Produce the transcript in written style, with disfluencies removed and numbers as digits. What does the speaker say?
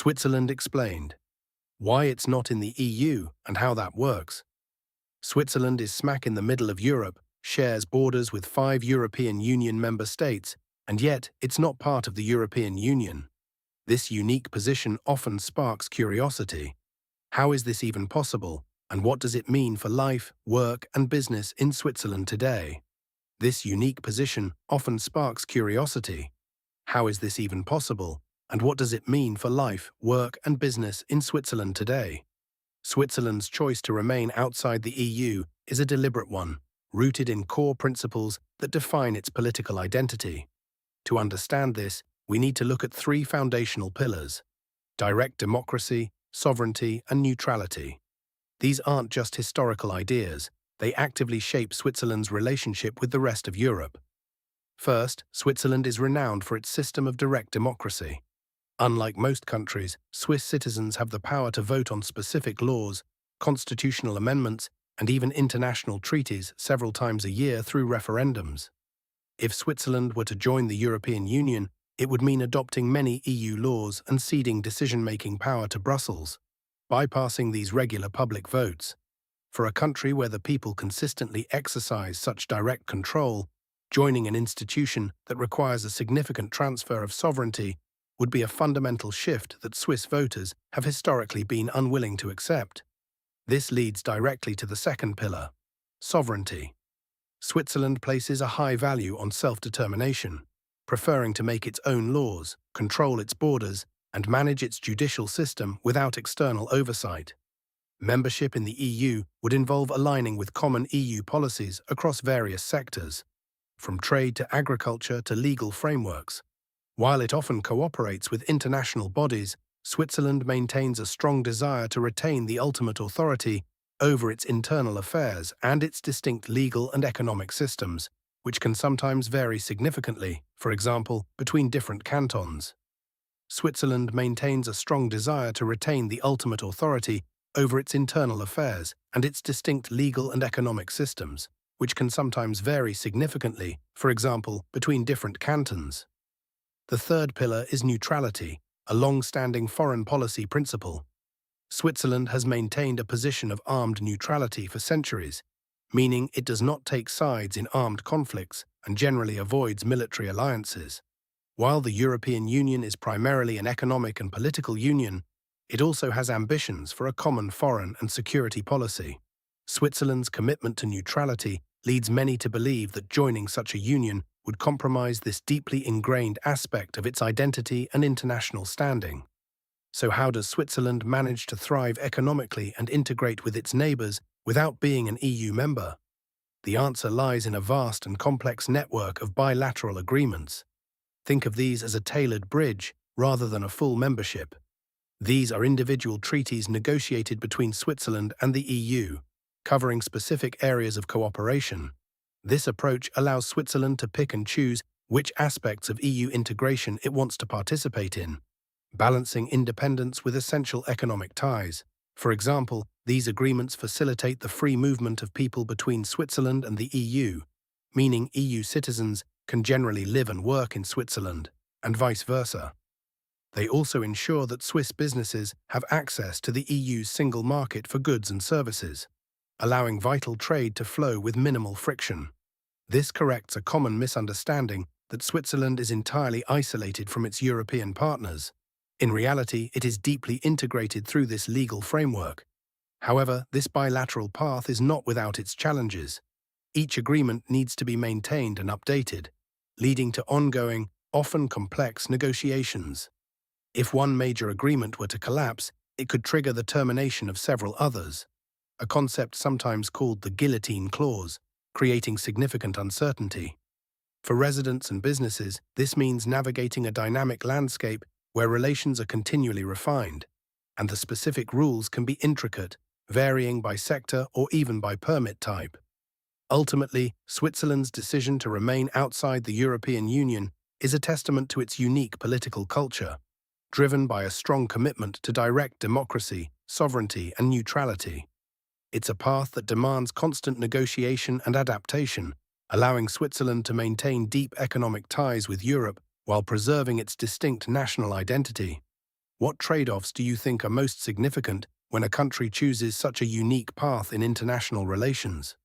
Switzerland explained why it's not in the EU and how that works. Switzerland is smack in the middle of Europe, shares borders with 5 European Union member states, and yet it's not part of the European Union. This unique position often sparks curiosity. How is this even possible, and what does it mean for life, work, and business in Switzerland today? This unique position often sparks curiosity. How is this even possible, and what does it mean for life, work, and business in Switzerland today? Switzerland's choice to remain outside the EU is a deliberate one, rooted in core principles that define its political identity. To understand this, we need to look at 3 foundational pillars: direct democracy, sovereignty, and neutrality. These aren't just historical ideas, they actively shape Switzerland's relationship with the rest of Europe. First, Switzerland is renowned for its system of direct democracy. Unlike most countries, Swiss citizens have the power to vote on specific laws, constitutional amendments, and even international treaties several times a year through referendums. If Switzerland were to join the European Union, it would mean adopting many EU laws and ceding decision-making power to Brussels, bypassing these regular public votes. For a country where the people consistently exercise such direct control, joining an institution that requires a significant transfer of sovereignty would be a fundamental shift that Swiss voters have historically been unwilling to accept. This leads directly to the second pillar: sovereignty. Switzerland places a high value on self-determination, preferring to make its own laws, control its borders, and manage its judicial system without external oversight. Membership in the EU would involve aligning with common EU policies across various sectors, from trade to agriculture to legal frameworks. While it often cooperates with international bodies, Switzerland maintains a strong desire to retain the ultimate authority over its internal affairs and its distinct legal and economic systems, which can sometimes vary significantly, for example, between different cantons. Switzerland maintains a strong desire to retain the ultimate authority over its internal affairs and its distinct legal and economic systems, which can sometimes vary significantly, for example, between different cantons. The third pillar is neutrality, a long-standing foreign policy principle. Switzerland has maintained a position of armed neutrality for centuries, meaning it does not take sides in armed conflicts and generally avoids military alliances. While the European Union is primarily an economic and political union, it also has ambitions for a common foreign and security policy. Switzerland's commitment to neutrality leads many to believe that joining such a union would compromise this deeply ingrained aspect of its identity and international standing. So how does Switzerland manage to thrive economically and integrate with its neighbors without being an EU member? The answer lies in a vast and complex network of bilateral agreements. Think of these as a tailored bridge rather than a full membership. These are individual treaties negotiated between Switzerland and the EU, covering specific areas of cooperation. This approach allows Switzerland to pick and choose which aspects of EU integration it wants to participate in, balancing independence with essential economic ties. For example, these agreements facilitate the free movement of people between Switzerland and the EU, meaning EU citizens can generally live and work in Switzerland, and vice versa. They also ensure that Swiss businesses have access to the EU's single market for goods and services, allowing vital trade to flow with minimal friction. This corrects a common misunderstanding that Switzerland is entirely isolated from its European partners. In reality, it is deeply integrated through this legal framework. However, this bilateral path is not without its challenges. Each agreement needs to be maintained and updated, leading to ongoing, often complex negotiations. If one major agreement were to collapse, it could trigger the termination of several others, a concept sometimes called the guillotine clause, creating significant uncertainty. For residents and businesses, this means navigating a dynamic landscape where relations are continually refined, and the specific rules can be intricate, varying by sector or even by permit type. Ultimately, Switzerland's decision to remain outside the European Union is a testament to its unique political culture, driven by a strong commitment to direct democracy, sovereignty, and neutrality. It's a path that demands constant negotiation and adaptation, allowing Switzerland to maintain deep economic ties with Europe while preserving its distinct national identity. What trade-offs do you think are most significant when a country chooses such a unique path in international relations?